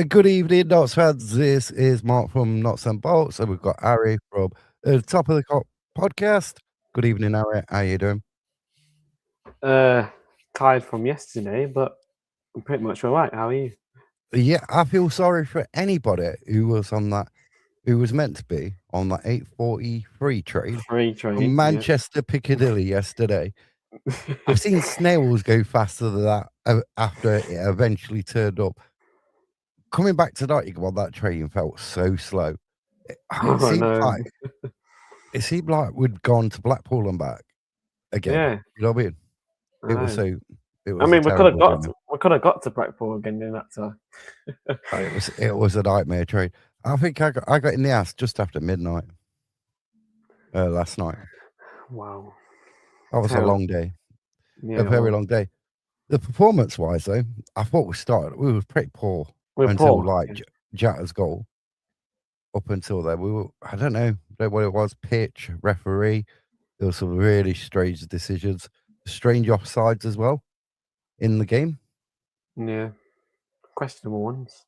Good evening, Knots fans. This is Mark from Knots and Bolts, and we've got Harry from Top of the Cop podcast. Good evening, Harry. How you doing? Tired from yesterday, but I'm pretty much all right. How are you? Yeah, I feel sorry for anybody who was meant to be on that 8:43 train Free from train, yeah. Manchester Piccadilly yesterday. I've seen snails go faster than that after it eventually turned up. Coming back tonight, on that train felt so slow. It, it Oh seems no, like it seemed like we'd gone to Blackpool and back again. yeah, You know what I mean? I It was know. it I was a mean, terrible journey. we could have got to Blackpool again in that time. It was a nightmare train. I think I got in the ass just after midnight last night. Wow, That was a terrible. long day, a Yeah, very well, long day. The performance-wise, though, I thought we were pretty poor we're until, poor. like, Yeah. Jata's goal. Up until then, I don't know what it was, pitch, referee. There were some really strange decisions, strange offsides as well in the game. Yeah, questionable ones.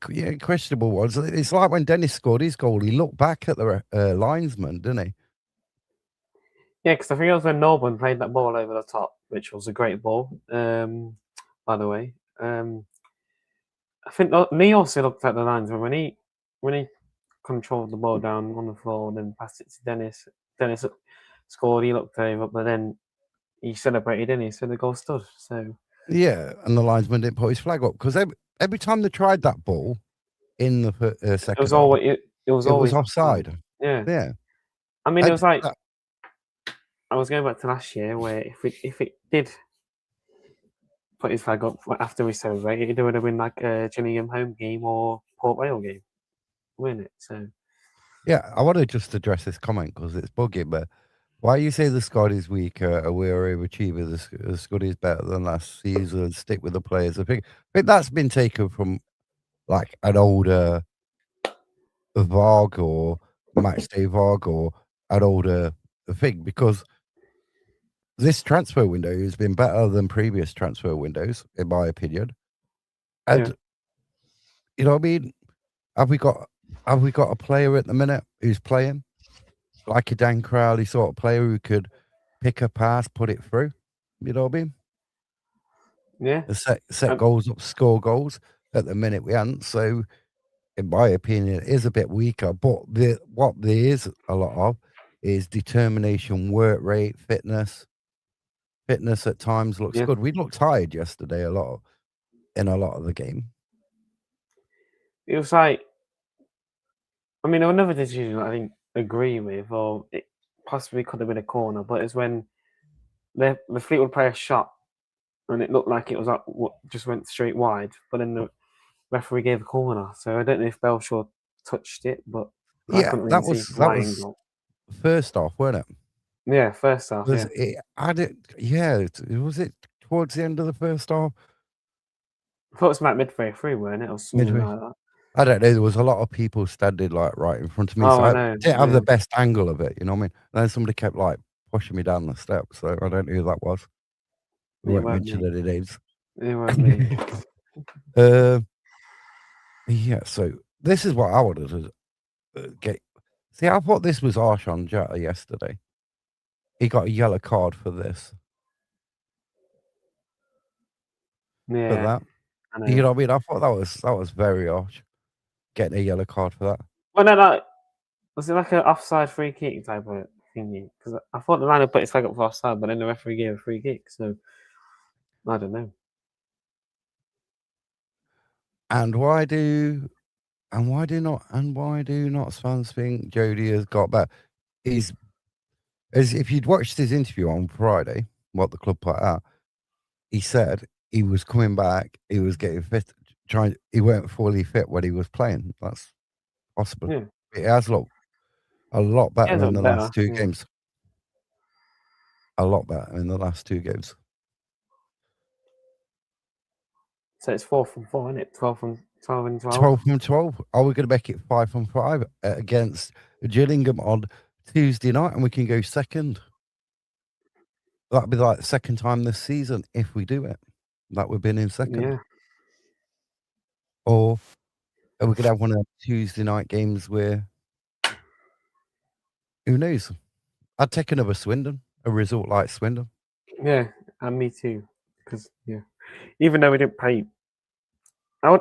Yeah, questionable ones. It's like when Dennis scored his goal, he looked back at the linesman, didn't he? Yeah, because I think it was when Norman played that ball over the top, which was a great ball. By the way, I think Lee also looked at the lines when he controlled the ball down on the floor and then passed it to Dennis. Dennis scored. He looked over, but then he celebrated and he said the goal stood. So Yeah, and the linesman didn't put his flag up because every time they tried that ball in the it was second half, always it was it was always offside. offside. Yeah, Yeah, I mean it and was like that, I was going back to last year where if it did put his flag up after we celebrated, it would have been like a Gillingham home game or Port Vale game, wouldn't it? So yeah, I want to just address this comment because it's bugging, but why you say the squad is weaker and we're overachievers, the squad is better than last season, stick with the players. I think that's been taken from like an older Varg or Matchday Varg or an older thing because this transfer window has been better than previous transfer windows, in my opinion. yeah, And you know what I mean? Have we got have we got a player at the minute who's playing like a Dan Crowley sort of player who could pick a pass, put it through? You know what I mean? yeah. And set Um, goals up, score goals. At the minute we haven't. So in my opinion, it is a bit weaker. But what there is a lot of is determination, work rate, fitness. Fitness at times looks yeah, good. We looked tired yesterday in a lot of the game. it was like I mean, there were another decision I didn't agree with, or it possibly could have been a corner, but it's when the Fleetwood player shot and it looked like it was up, just went straight wide, but then the referee gave a corner. So I don't know if Belshaw touched it, but I Yeah, couldn't really see from that my was angle. first off, wasn't it? Yeah, first half, Was yeah. it added? Yeah, was it towards the end of the first half? I thought it was like midway through, weren't it, or something Midway. like that. I don't know. There was a lot of people standing like right in front of me, Oh, so I I know. didn't have Yeah, the best angle of it. You know what I mean? And then somebody kept like pushing me down the steps, so I don't know who that was. We it won't weren't mention me. any names. It weren't me. uh, yeah. So this is what I wanted to get. See, I thought this was harsh on Jetta yesterday. He got a yellow card for this, for Yeah, that. I You know. know what I mean? I thought that was very harsh. Getting a yellow card for that. Well, no, no. Was it like an offside free kick type of thingy? Because I thought the line had put his flag up for offside, but then the referee gave a free kick. So I don't know. And why do why do not fans think Jody has got back? He's as if you'd watched his interview on Friday, what the club put out, he said he was coming back, he was getting fit, he weren't fully fit when he was playing. That's possible. Yeah, It has looked a lot he has better in looked the better. last two Yeah. games. A lot better in the last two games. So it's 4 from 4, isn't it? 12 and 12. 12 from 12. Are we going to make it 5 from 5 against Gillingham on Tuesday night and we can go second? That'd be like the second time this season if we do it that we've been in second. Yeah. Or are we gonna have one of them Tuesday night games where who knows? I'd take another Swindon, a result like Swindon. Yeah, and me too. Because even though we didn't play, I would,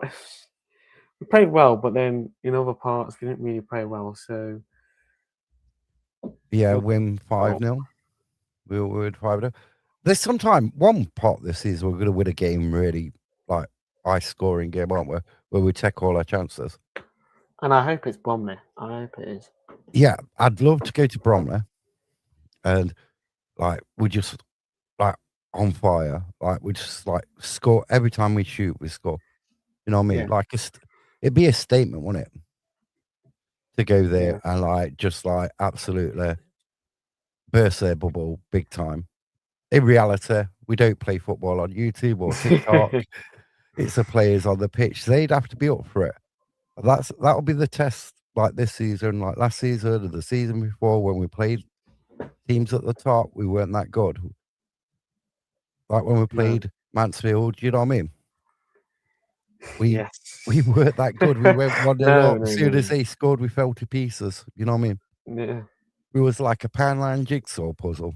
we played well, but then in other parts we didn't really play well. So Yeah, we'll win go. 5-0. We'll win 5-0. There's sometime one part this season we're gonna win a game really like high scoring game, aren't we? Where we take all our chances. And I hope it's Bromley. I hope it is. Yeah, I'd love to go to Bromley and like we just like on fire. Like we just like score every time we shoot, we score. You know what I mean? Yeah, Like it'd be a statement, wouldn't it? To go there yeah, and like just like absolutely burst their bubble big time. In reality, we don't play football on YouTube or TikTok. It's the players on the pitch. They'd have to be up for it. That'll be the test like this season, like last season or the season before when we played teams at the top, we weren't that good. Like when we no, played Mansfield, you know what I mean? We yes. we weren't that good. We went 1-0 No, up. no, As soon as no. they scored, we fell to pieces. You know what I mean? Yeah. It was like a Poundland jigsaw puzzle.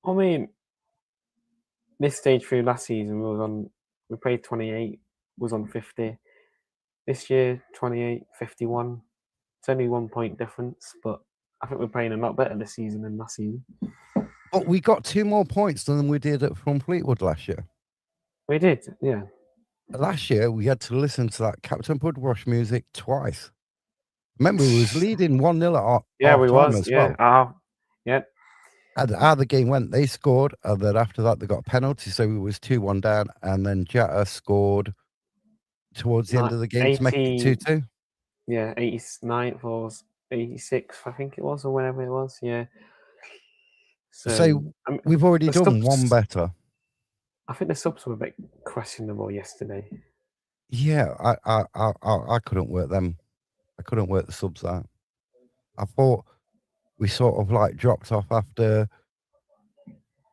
I mean, this stage through last season we played 28, was on 50. This year, 28, 51. It's only 1 point difference, but I think we're playing a lot better this season than last season. But we got 2 more points than we did from Fleetwood last year. We did, yeah. Last year, we had to listen to that Captain Pudwash music twice. Remember, we was leading 1-0 at Yeah, half we time was, as yeah. well. Yeah, And how the game went, they scored, and then after that, they got a penalty, so we was 2-1 down, and then Jetta scored towards the end like of the game to make it 80, 2-2. yeah, 89th or 86th, I think it was, or whatever it was, yeah. So, So we've already the done one subs, better. I think the subs were a bit questionable yesterday. Yeah, I couldn't work them. I couldn't work the subs out. I thought we sort of like dropped off after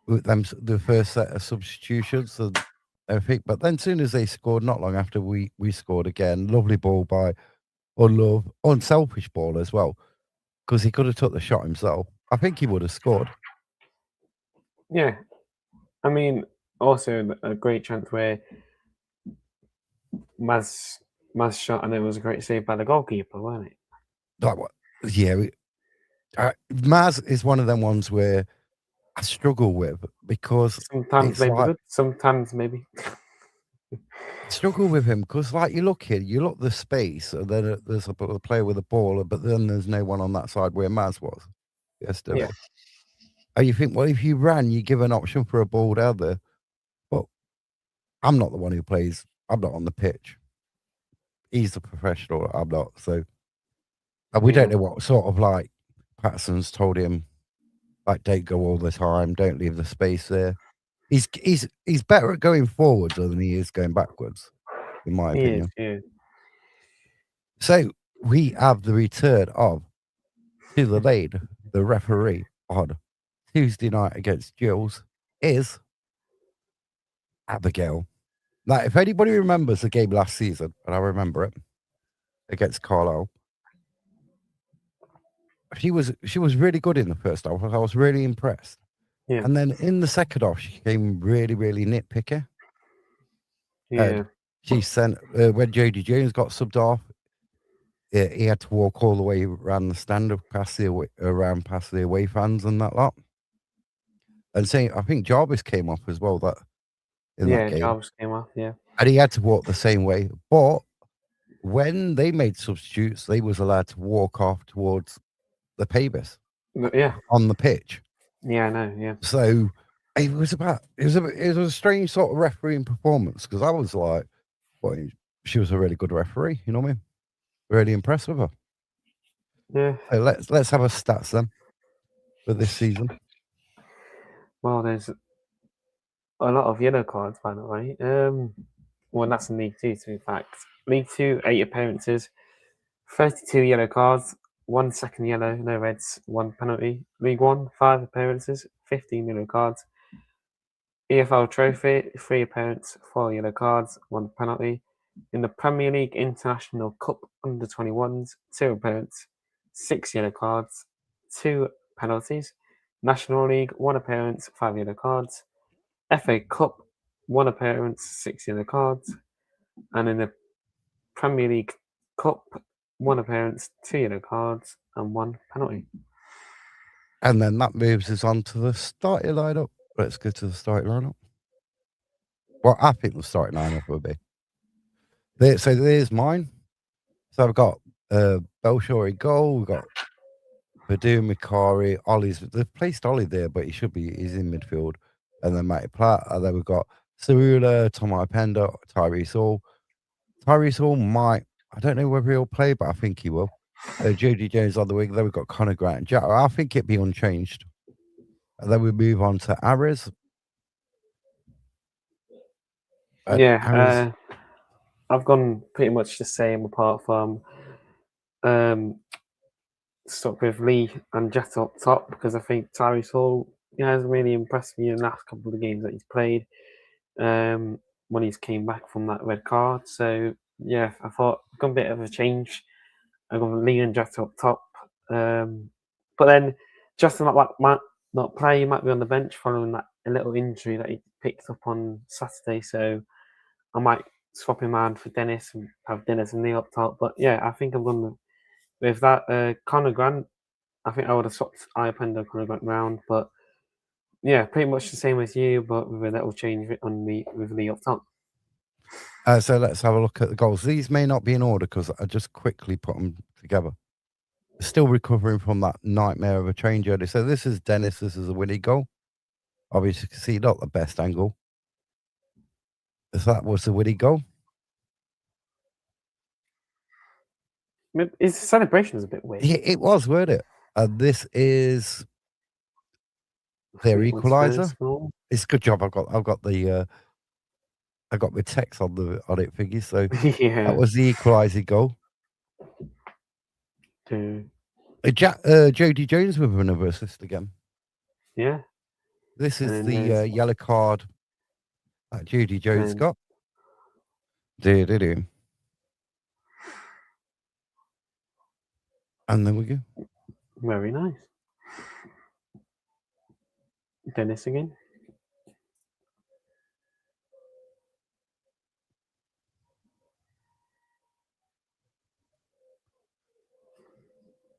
with them the first set of substitutions and everything. But then, soon as they scored, not long after we scored again, lovely ball by Unlove, unselfish ball as well, because he could have took the shot himself. I think he would have scored. Yeah, I mean, also a great chance where Maz shot and it was a great save by the goalkeeper, wasn't it? Like what? Yeah, Maz is one of them ones where I struggle with because Sometimes it's maybe like good, sometimes maybe. I struggle with him because like you look the space, and then there's a player with a ball, but then there's no one on that side where Maz was Yeah, yesterday. And you think, well, if you ran, you give an option for a ball down there. But I'm not the one who plays. I'm not on the pitch. He's the professional. I'm not. So and we don't yeah, know what sort of like Patterson's told him. Like, don't go all the time. Don't leave the space there. He's better at going forwards than he is going backwards, in my he is. opinion. Yeah, So we have the return of to the lane. The referee on Tuesday night against Jules is Abigail. Now, if anybody remembers the game last season, and I remember it against Carlisle, she was really good in the first half. I was really impressed. yeah, And then in the second half, she came really, really nitpicky. And yeah, she sent when Jody Jones got subbed off, he had to walk all the way around the stand past past the away fans and that lot. And saying, I think Jarvis came off as well in that yeah. game, Jarvis came off. Yeah, and he had to walk the same way. But when they made substitutes, they was allowed to walk off towards the pavers but yeah, on the pitch. yeah. I know. Yeah, So it was a strange sort of refereeing performance because I was like, well, she was a really good referee. You know what I mean? Really impressed with her. yeah. So let's have a stats then for this season. Well, there's a lot of yellow cards, by the way. Well, that's in League Two, to be fact. League Two, 8 appearances, 32 yellow cards, 1 second yellow, no reds, 1 penalty. League One, 5 appearances, 15 yellow cards. EFL Trophy, 3 appearances, 4 yellow cards, 1 penalty. In the Premier League International Cup under-21s, 2 appearances, 6 yellow cards, 2 penalties. National League, 1 appearance, 5 yellow cards. FA Cup, 1 appearance, 6 yellow cards. And in the Premier League Cup, 1 appearance, 2 yellow cards, and 1 penalty. And then that moves us on to the starting lineup. Let's go to the starting lineup. Well, I think the starting lineup will be. So there's mine. So I've got Belshaw in goal. We've got Badu, Mikari, Ollie's. They've placed Ollie there, but he's in midfield. And then Matty Platt. And then we've got Cerula, Tomai Penda, Tyrese Hall. Tyrese Hall might, I don't know whether he'll play, but I think he will. Jody Jones on the wing. Then we've got Connor Grant and Jack. I think it'd be unchanged. And then we move on to Ares. I've gone pretty much the same apart from stuck with Lee and Jet up top because I think Tyrese Hall has really impressed me in the last couple of games that he's played when he's came back from that red card. So yeah, I thought I've gone a bit of a change. I've gone Lee and Jet up top. But then Justin might not play, he might be on the bench following that a little injury that he picked up on Saturday. So I might swap him around for Dennis and have Dennis and Lee up top. But yeah, I think I'm going with that. Connor Grant, I think I would have swapped Iapenda Connor Grant round. But yeah, pretty much the same as you, but with a little change on me with Lee up top. So let's have a look at the goals. These may not be in order because I just quickly put them together. Still recovering from that nightmare of a train journey. So this is Dennis. This is a winning goal. Obviously, you can see not the best angle. If that was the winning goal. His celebration is a bit weird. It was, weren't it? This is their equaliser. It's a good job. I've got the I got my text on it figure. So yeah. that was the equaliser goal. Jody Jones with another assist again. Yeah. This is the yellow card that Jody Jones got. And there we go. Very nice. Dennis again.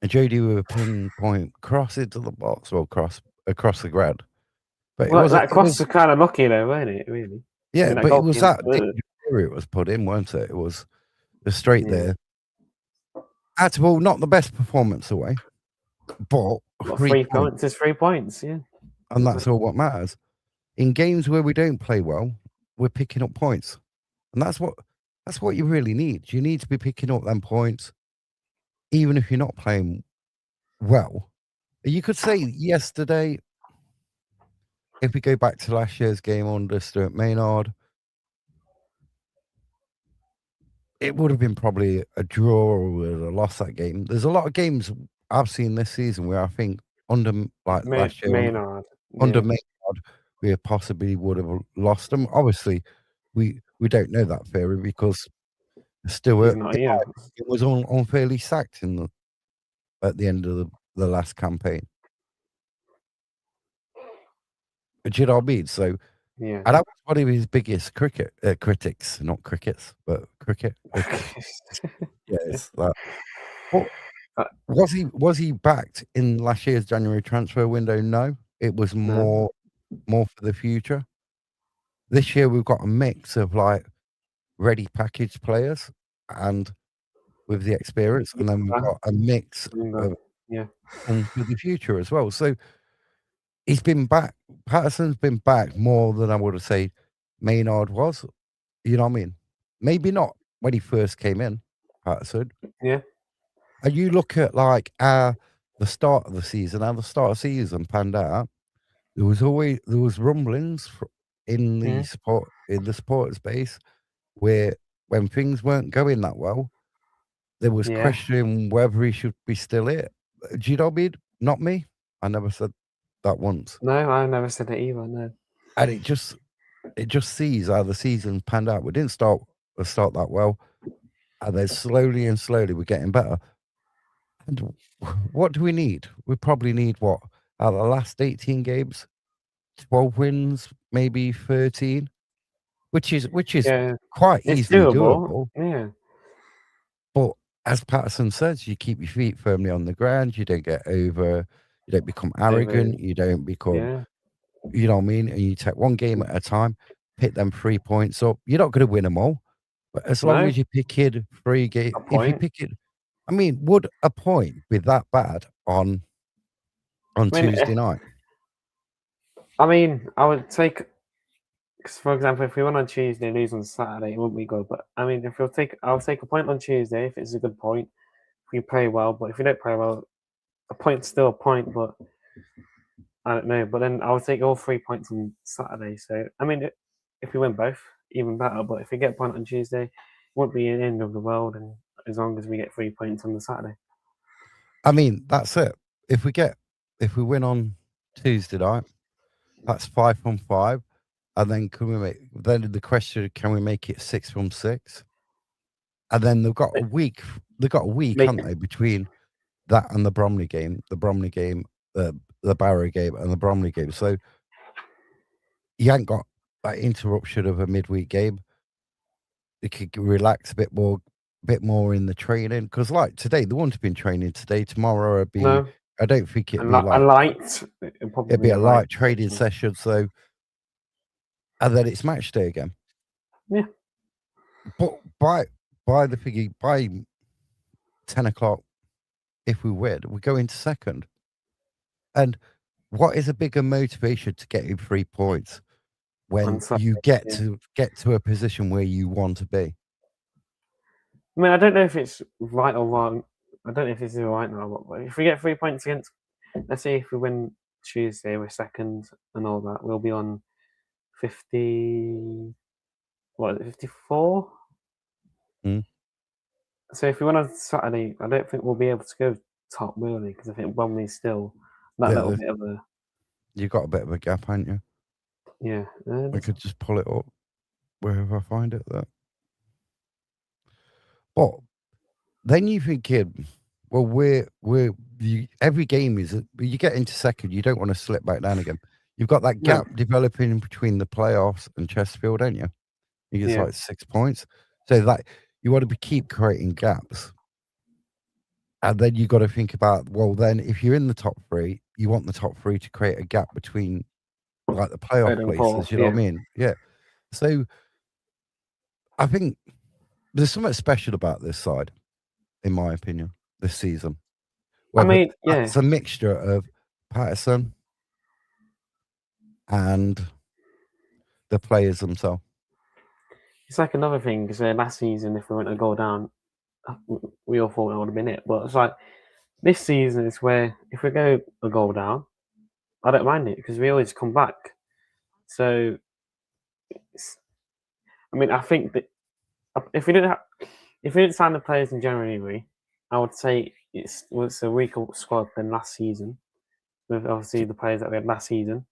And Jody with a pinpoint cross into the box, well, across the ground. But that cross was kind of lucky though, wasn't it? Really? Yeah, but it was that area it was put in, weren't it? It was straight there. At all, not the best performance away, but 3 points is 3 points, yeah. And that's all what matters. In games where we don't play well, we're picking up points, and that's what you really need. You need to be picking up them points, even if you're not playing well. You could say yesterday, if we go back to last year's game under Stuart Maynard, it would have been probably a draw or we would have lost that game. There's a lot of games I've seen this season where I think under last year Maynard, under Maynard, we possibly would have lost them. Obviously, we don't know that theory because Stuart was unfairly sacked at the end of the last campaign. Do you know what I mean? So, yeah, and that was one of his biggest critics, not crickets, but cricket. Yes, that. Well, was he backed in last year's January transfer window? No, it was more for the future. This year we've got a mix of like ready package players and with the experience, and then we've got a mix of for the future as well. So he's been back. Patterson's been back more than I would have said Maynard was. You know what I mean? Maybe not when he first came in, Patterson. Yeah. And you look at like the start of the season, how the start of the season panned out. There was rumblings in the supporters base where when things weren't going that well, there was questioning whether he should be still here. Do you know what I mean? Not me. I never said that once. No, I never said it either. No. And it just sees how the season panned out. We didn't start We'll start that well, and then slowly and slowly we're getting better. And what do we need? We probably need what out of the last 18 games, 12 wins, maybe 13, which is Yeah, quite it's easily doable. doable. Yeah, But as Patterson says, you keep your feet firmly on the ground. You don't get over. You don't become over. arrogant. You don't become. Yeah, You know what I mean? And you take one game at a time. Pick them 3 points up. You're not going to win them all, but as long no, as you pick it 3 game, a if you point. pick it, I mean, would a point be that bad on I mean, Tuesday night? I would take. Cause for example, if we won on Tuesday and lose on Saturday, it wouldn't be good. But I mean, I'll take a point on Tuesday if it's a good point. If we play well, but if we don't play well, a point's still a point. But I don't know. But then I'll take all 3 points on Saturday. So I mean, if we win both, even better. But if we get a point on Tuesday, it won't be the end of the world. And as long as we get 3 points on the Saturday, I mean, that's it. If we win on Tuesday night, that's 5 from 5. And then then the question, can we make it 6 from 6? And then they've got a week, make haven't they, between that and the Bromley game, the Barrow game and the Bromley game. So you ain't got that interruption of a midweek game. You could relax a bit more in the training. Because like today, they wouldn't have been training today. Tomorrow it'd be, no I don't think it'd and be a like, light. It'll probably it'd be be a a light light trading session. So, and then it's match day again. Yeah. But by 10 o'clock, if we win, we go into second. And what is a bigger motivation to get in 3 points when Saturday, you get yeah. to a position where you want to be? I mean, I don't know if it's right or wrong. I don't know if this is right now, but if we get 3 points against, let's say if we win Tuesday, we're second and all that, we'll be on 50, what is it, 54? Mm. So if we win on Saturday, I don't think we'll be able to go top, really, because I think Bromley's still that Yeah, little bit of a, you've got a bit of a gap, haven't you? yeah. I could just pull it up wherever I find it there. But then you thinking, well, every game is you get into second, you don't want to slip back down again. You've got that No, gap developing between the playoffs and Chesterfield, don't you? You get yeah. like 6 points. So that you want to keep creating gaps. And then you got to think about, well, then if you're in the top 3, you want the top 3 to create a gap between like the playoff Third and places, fourth, you know what I yeah. mean? Yeah. So I think there's something special about this side, in my opinion, this season. I Whether mean, yeah. it's a mixture of Patterson and the players themselves. It's like another thing because last season, if we went to go down, we all thought it would have been it. But it's like this season is where if we go a goal down, I don't mind it because we always come back. So, I mean, I think that if we didn't sign the players in January, I would say it's a weaker squad than last season. With obviously the players that we had last season,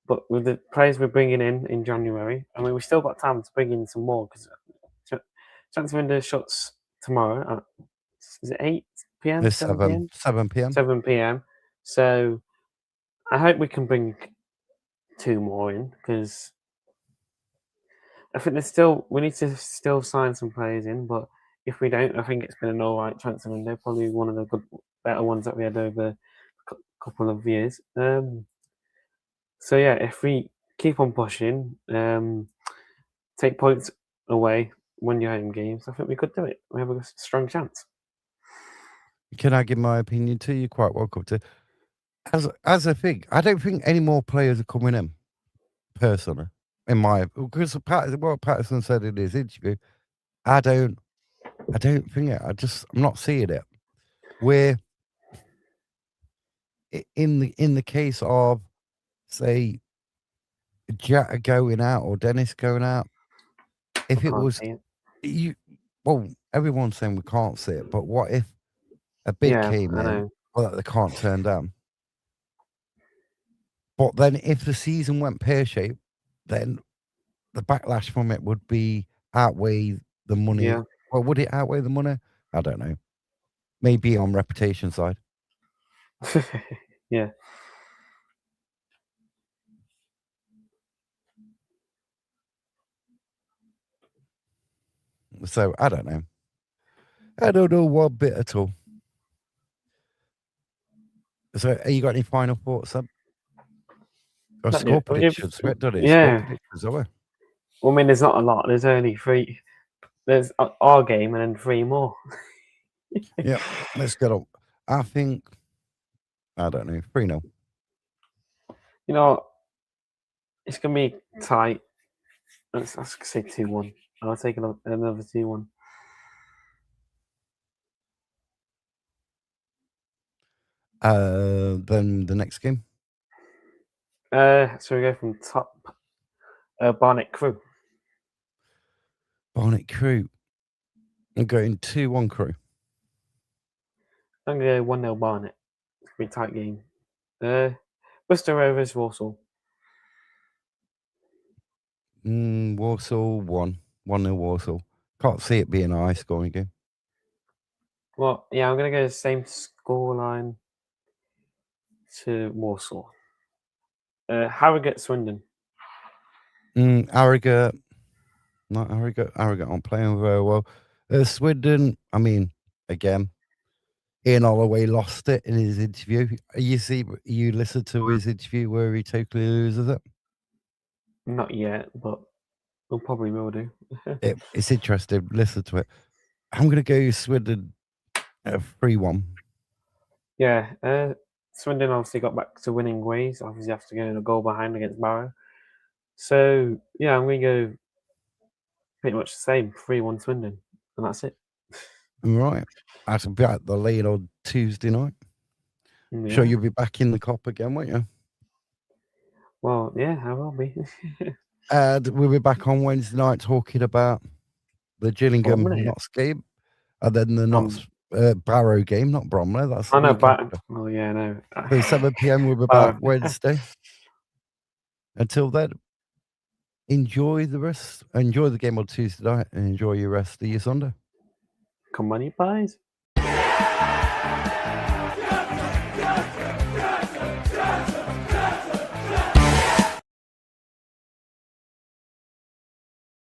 but with the players we're bringing in January, I mean, we still got time to bring in some more because transfer window shuts tomorrow. Is it 8 p.m., It's 7 p.m.? 7 p.m. 7 p.m. So I hope we can bring 2 more in because I think we need to still sign some players in. But if we don't, I think it's been an all right transfer window. Probably one of the better ones that we had over a couple of years. So yeah, if we keep on pushing, take points away, win your home games, I think we could do it. We have a strong chance. Can I give my opinion to you? Quite welcome to. As a thing, I don't think any more players are coming in, personally. Because what Patterson said in his interview, I don't think it. I'm not seeing it. Where in the case of, say, Jack going out or Dennis going out, if I it can't was see it. you, well, everyone's saying we can't see it, but what if a bid Yeah, came I in, know. well, that they can't turn down? But then if the season went pear-shaped, then the backlash from it would be outweigh the money. Yeah. Well, would it outweigh the money? I don't know. Maybe on reputation side. Yeah. So I don't know. I don't know one bit at all. So, you got any final thoughts? Or Not score yet. predictions? We haven't done it. Score Yeah. predictions, have we? Well, I mean, there's not a lot. There's only 3. There's our game and then 3 more. Yeah, let's get on. I think, I don't know, 3-0. You know, it's gonna be tight. Let's say 2-1. I'll take another 2-1. Then the next game, So we go from top. Barnet Crew. Barnet Crew. I'm going 2-1 Crew. I'm gonna go 1-0 Barnet. It's gonna be a tight game. Worcester Rovers Walsall. Warsaw 1-0 Warsaw. Can't see it being a high scoring game. Well, yeah, I'm gonna go the same scoreline to Warsaw. Harrogate Swindon. Harrogate. Not Harrogate. Harrogate aren't playing very well. Swindon, I mean, again, Ian Holloway lost it in his interview. You listened to his interview where he totally loses it? Not yet, but we probably will do. It's interesting. Listen to it. I'm going to go Swindon 3-1. Yeah, Swindon obviously got back to winning ways. Obviously, after getting a goal behind against Barrow. So, yeah, I'm going to go pretty much the same 3-1 Swindon, and that's it. Right. That'll be at the lane on Tuesday night. Yeah. Sure, you'll be back in the Cop again, won't you? Well, yeah, I will be. And we'll be back on Wednesday night talking about the Gillingham Notts game, and then the Notts Barrow game, not Bromley. That's the week after. Oh yeah, no. So 7 p.m. we'll be back Wednesday. Until then, enjoy the game on Tuesday night, and enjoy your rest of your Sunday. Come on, you guys.